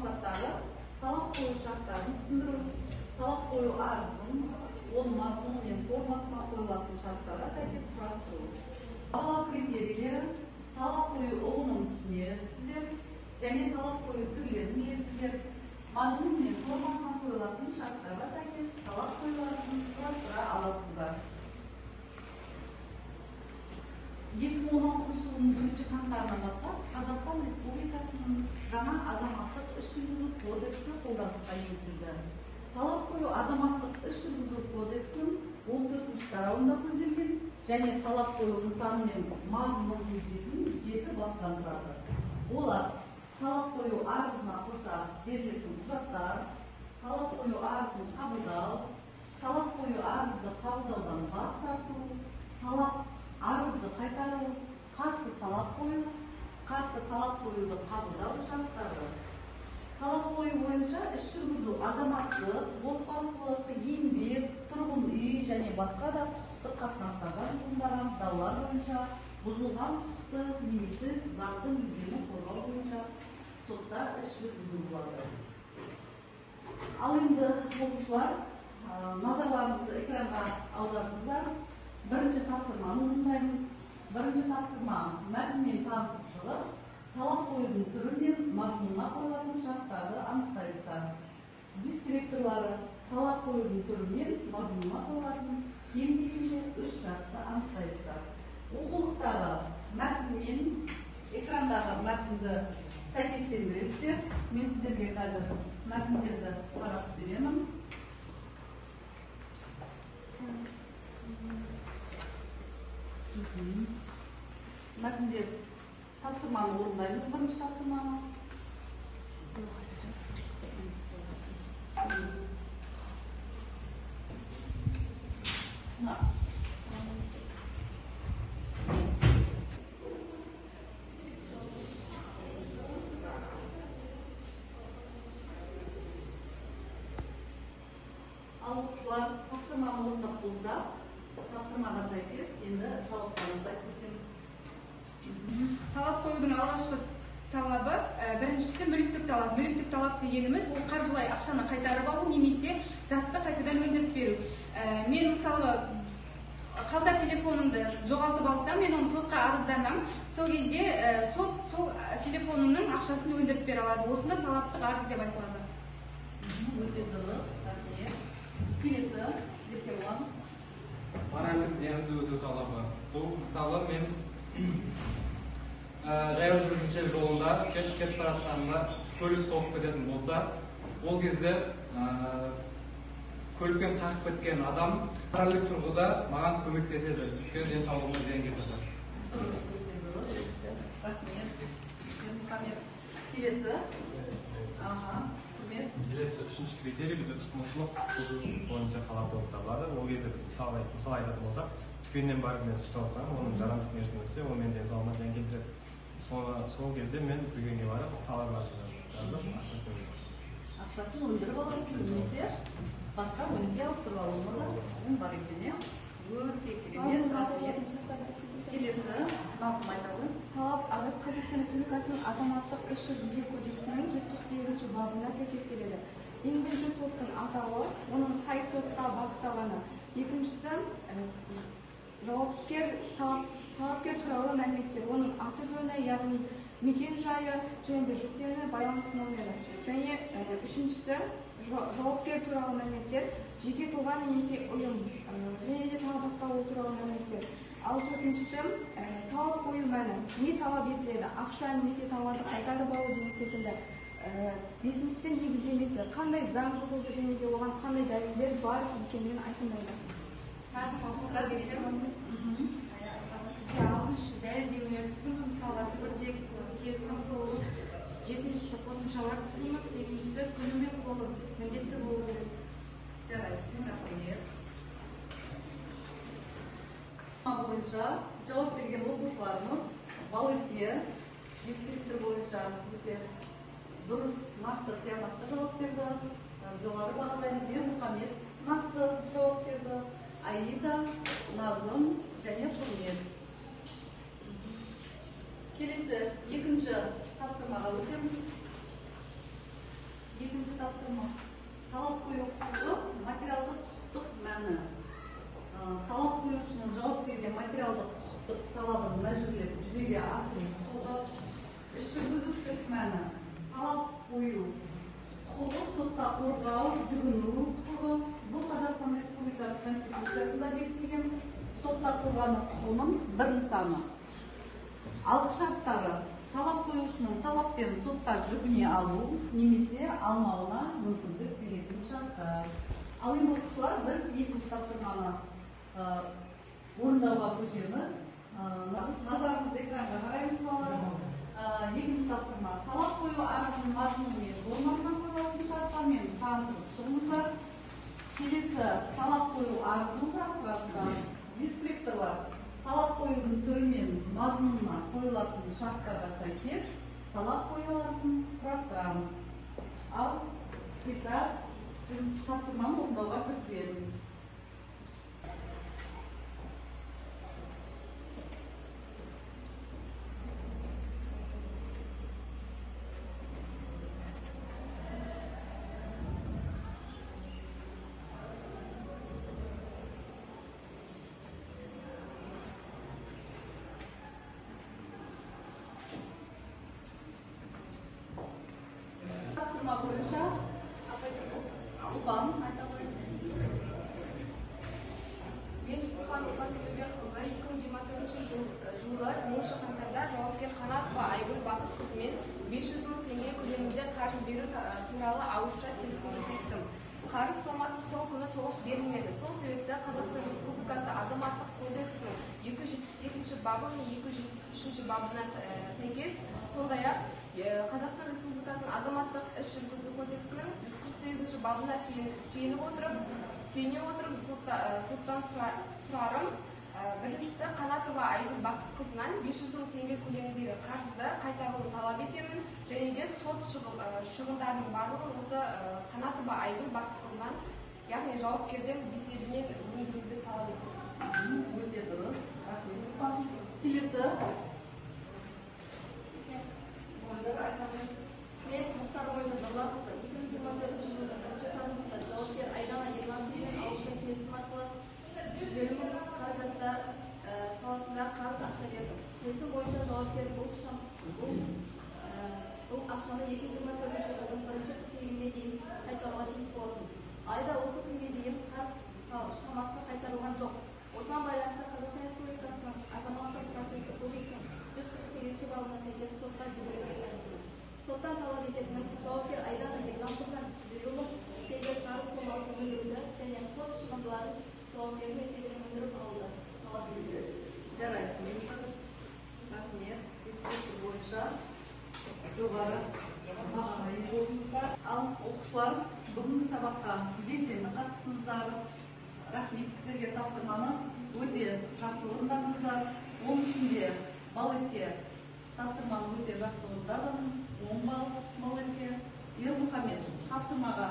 мақсаттары талап қою шарттарын түсіндіру, талап қою арызын, оның мазмұны мен формасына қойылатын шарттарға сәйкес құрастыру. Бағалау критерийлері, талап қою ұғымын түсінесіздер және талап қою түрлерін білесіздер. Мазмұн мен формасына қойылатын шарттарға сәйкес талап қоюларын құрастыра аласыздар. 2016 жылының 1 қаңтарынан бастап Қазақстан Республикасының жаңа азаматтық іс жүргізу кодексі қолданысқа енгізілді. Талап қою азаматтық іс жүргізу кодексінің 14-ші тарауында көзделген және талап қою нысаны мен мазмұнын көздейтін 7 баптан тұрады. Олар: талап қою арызына қоса берілетін құжаттар, талап қою арызын қабылдау, талап қою арызды қабылдаудан бас тарту, талап арызды қайтару, қарсы талап қою, қарсы талап қоюды қабылдау шарттары. Талап қою бойынша іс жүргізу азаматтық, отбасылық, еңбек, тұрғын үй және басқа да құқықтық қатынастардан туындаған даулар бойынша бұзылған құқықты немесе заңды мүддені қорғау бойынша сотта іс жүргізу болады. Ал енді оқушылар, назарларыңызды экранға аударыңыздар. Бірінші тапсырманы орындаймыз. Бірінші тапсырма: мәтінмен танысып шығып, талап қоюдың түрі мен мазмұнына қойылатын шарттарды анықтайсыздар. Директорлары талап қоюдың түрі мен мазмұнына қойылатын кем дегенде 3 шартты анықтайсыздар. Оқулықтағы мәтінмен экрандағы мәтінді сәйкестендіресіздер. Мен сіздерге қазір мәтіндерді қарап беремін. Мәтінде тапсырманы орындаймыз. Бірінші тапсырманы. Ал оқушылар тапсырманы орындап болса, тапсырмаға сәйкес енді жауаптарыңызды айтып өтеміз. Талап қоюдың алғашқы талабы, біріншісі мүліктік талап. Мүліктік талап дегеніміз ол қаржылай ақшаны қайтарып алу немесе затты қайтадан өндіріп беру. Мен мысалы қалта телефонымды жоғалтып алсам, мен оны сотқа арызданам. Сол кезде сот сол телефонымның ақшасын өндіріп бере алады. Осында талаптық арыз деп айтылады. Өте дұрыс. Келесі Еркебұлан. Моральдық зиянды өтеу талабы. Бұл мысалы мен жаяу жүргінші жолында кетіп бара жатқанда көлік соғып кететін болса, ол кезде көлікпен қағып кеткен адам моральдық тұрғыда маған көмектеседі. Өйткені денсаулығыма зиян келтіреді. Келесі. Келесі үшінші критерий бізде тұтынушылық бойынша талап болып табылады. Ол кезде біз мысал айтатын болсақ, дүкеннен барып мен сүт алсам, оның жарамдық мерзімі өтсе, ол менің денсаулығыма зиян келтіреді. Сол кезде мен дүкенге барып талап жазып, ақшасын өндіріп аласыз, немесе басқа өнімге ауыстырып алуыңыз бар екен. Өте керемет. Келесі Назым айтады. Талап арыз Қазақстан Республикасының азаматтық іс жүргізу кодексінің 148-ші бабына сәйкес келеді. Ең бірінші соттың атауы, оның қай сотқа бағытталғаны. Екіншісі талапкер туралы мәліметтер, оның аты жөні, яғни мекен жайы және жесені байланыс номері. Және үшіншісі жауапкер туралы мәліметтер, жеке тұлға немесе ұйым және де тағы басқа ол туралы мәліметтер. Ал төртіншісі талап қою мәні. Не талап етіледі? Ақша немесе тауарды қайтарып алу деген секілді. Бесіншісі негіздемесі. Қандай заң бұзылды және де оған қандай дәлелдер бар екенін айқындайды. Бізде алтыншы дәлелдемелер тізімі, мысалы бірде келісім қылу, жетіншісі қосымшалар тізімі, сегізіншісі күні мен қолы міндетті болу керек. Бойынша жауап берген оқушыларымыз баллға ескерістер бойынша өте дұрыс, нақты, тиянақты жауап берді. Жоғары бағалаймыз. Ермұхамед нақты жауап берді. Аида, Назым және Құрмет. Келесі екінші тапсырмаға өтеміз. тапсырма. Талап қою құқығы материалдық құқықтық мәні. Талап қоюшының жауапкерге материалдық құқықтық талабын мәжбүрлеп жүзеге асыру құқығы. Іс жүргізушілік мәні. Талап қою құқығы, сотта қорғау, жүгіну құқығы. Бұл Қазақстан Республикасы Конституциясында бекітілген сотта қорғану құқығының бір нысаны. Алғышарттары: талап қоюшының талаппен сотқа жүгіне алу немесе алмауына мүмкіндік беретін шарттар. Ал енді оқушылар, біз екінші тапсырманы орындауға көшеміз. Назарымызды экранға қараймыз балалар. Екінші тапсырма: талап қою арызының мазмұны мен формасына қойылатын шарттармен танысып шығыңыздар. Келесі талап қою арызын құрастырасыздар. Дескрипторлар: талап қоюдың түрі мен мазмұнына қойылатын шарттарға сәйкес талап қою арызын құрастырамыз. Ал список тапсырманы орындауға кірісеміз. Тапсырма бойынша Ұлпан айта қойыңыз. Мен Сұлтан Ұлпан Төлеубекқызы 2024 жылғы 1 қаңтарда жауапкер Қанатова Айгүл Бақытқызымен 500 мың теңге көлемінде қарыз беру туралы ауызша келісім жасастым. Қарыз сомасы сол күні толық берілмеді. Сол себепті Қазақстан Республикасы Азаматтық кодексінің 272 бабы мен 273 бабына сәйкес, сондай-ақ Қазақстан Республикасының Азаматтық іс жүргізу кодексінің 148 бабына сүйене отырып соттан сұрарым. Біріншісі, Қанатова Айгүл Бақытқызынан 500 мың теңге көлеміндегі қарызды қайтаруын талап етемін, және де сот шығындарының барлығын осы Қанатова Айгүл Бақытқызынан, яғни жауапкерден есебінен өндіруді талап етемін. Өте дұрыс. Рахмет. Келесі. Мен Мұхтар Нұрланқызы 2024 жылғы 1 тамызда жауапкер Айдана Ерланқызымен ауызша келісім арқылы бөлімі қаражатта саласында қарыз ақша бердім. Келісім бойынша жауапкер бұл ақшаны 2024 жылдың 1 қыркүйегіне дейін қайтаруға тиіс болатын. Алайда осы күнге дейін қарыз шамасы қайтарылған жоқ. Осыған байланысты Қазақстан Республикасының Азаматтық процестік кодексінің 148 бабына сәйкес сотқа жүгінуге соттан талап ететінім жауапкер Айдана Ерланқызынан 100 мың теңге қарыз сомасын өндіруді және сот шығындыларын жауапкердің есебінен өндіріп алуды талап етеді. Жарайсың. Рахмет. Дискурс бойынша жоғары бағаға ие болыңыздар. Ал оқушылар, бүгінгі сабаққа белсенді қатыстыңыздар. Рахмет. Сіздерге тапсырманы өте жақсы орындадыңыздар. Оның ішінде Балетке тапсырманы өте жақсы орындадым. 10 балл Балетке. Ермұхамед тапсырмаға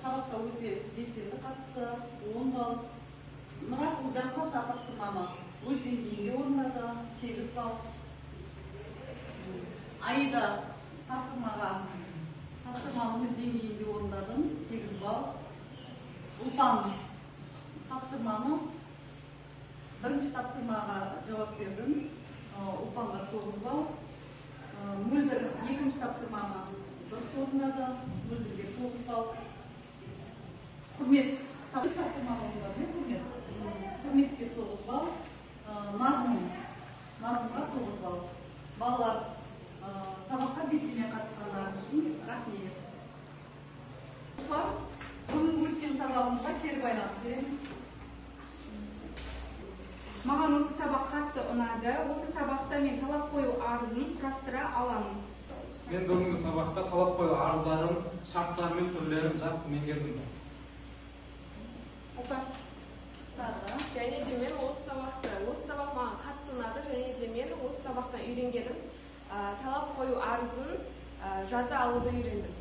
сабаққа өте белсенді қатысты. 10 балл. Нұрасыл жазбаша тапсырманы өз деңгейінде орындады. 8 балл. Аида тапсырманы өз деңгейінде орындадым. 8 балл. Ұлпан тапсырманы бірінші тапсырмаға жауап бердім. Ұлпанға 9 балл. Мөлдір екінші тапсырманы дұрыс орындады. Мөлдірге 9 балл. Құрмет тапсырманы орындады. Құрметке 9 балл. Назымға 9 балл. Балалар сабаққа белсене қатысқандары үшін рахмет. Бүгінгі өткен сабағымызға кері байланыс береміз. Маған осы сабақ қатты ұнады. Осы сабақта мен талап қою арызын құрастыра аламын. Мен бүгінгі сабақта талап қою арыздарын, шарттары мен түрлерін жақсы меңгердім. Және де мен осы сабақ маған қатты ұнады, және де мен осы сабақтан үйренгенім талап қою арызын жаза алуды үйрендім.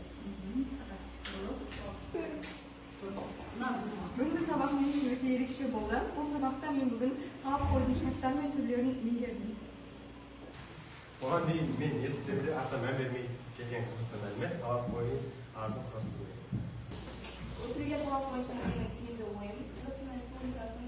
Бүгінгі сабақ мен үшін өте ерекше болды. Бұл сабақта мен бүгін талап қоюдың шарттары мен түрлерін меңгердім. Оған дейін мен естісем де аса мән бермей келген қызықты мәлімет талап қою арызын құрастыру керек. Өтірге талап бойынша менің түйінді ойым Қазақстан Республикасының